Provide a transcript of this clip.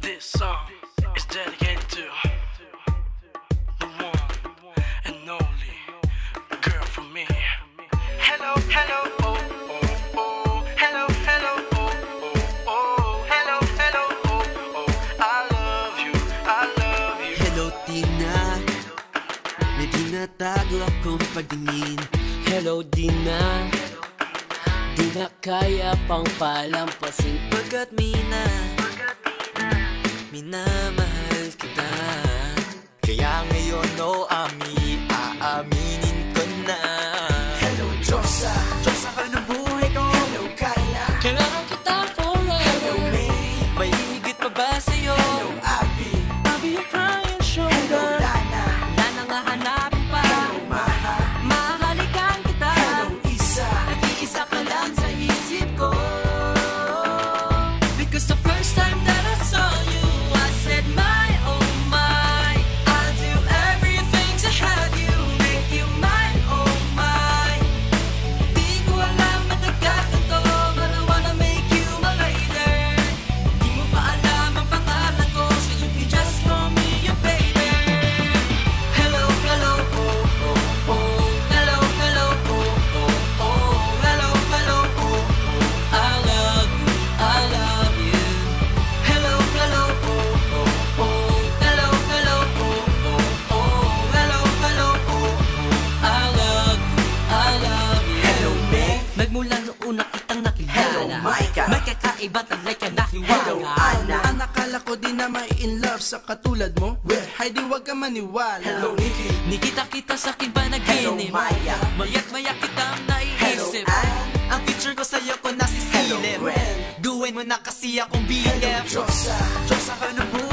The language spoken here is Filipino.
This song is dedicated to the one and only girl from me. Hello, hello, oh, oh, oh. Hello, hello, oh, oh, oh. Hello, hello, oh, oh. I love you, I love you. Hello, Tina. May tinatago akong pagtingin. Hello, Dina. Di na kaya pang palampasin pagkat minamahal kita. Kaya ngayon, aaminin ko na. Hello, Diyosa. Diyosa ka ng buhay ko. Hello, Kyla. Kailangan kita forever. Hello, May. May higit pa ba sa'yo? Hello, Abby. Abby, you're crying shoulder. Hello, Lana. Lana nga hanapin pa. Hello, Maha. Mahalikan kita. Hello, Isa. Nag-iisa ka lang sa isip ko. Because the first time that I saw you, I said my, oh my, I'll do everything to have you, make you mine, oh my. Di ko alam at nagkakanto, but I wanna make you my lady. Di mo pa alam ang pangalan ko, so you can just call me your baby. Hello, hello, oh, oh, oh. Hello, hello, oh, oh, oh. Hello, hello, oh, oh. I love you, I love you. Hello, hello, oh, oh, oh. Hello, hello, oh, oh, oh. Hello, hello, oh, oh. I love you, I love you. Hello, May. Magmula noong una kitang nakilala. Hello, Micah. May kakaiba talaga Hello, nahiwala. Anna. Ang akala ko di na may in love sa katulad mo. Well, Heidi, wag ka maniwala. Hello, Nikki. Nikita sa akin ba Hello, naginip? Maya. Maya't maya kitang Hello, naiisip. Ann. Ang future ko sa'yo ko Hello, nasisilip. Gwen. Gawin mo na kasi akong Hello, BF. Diyosa. Diyosa ka ng buhay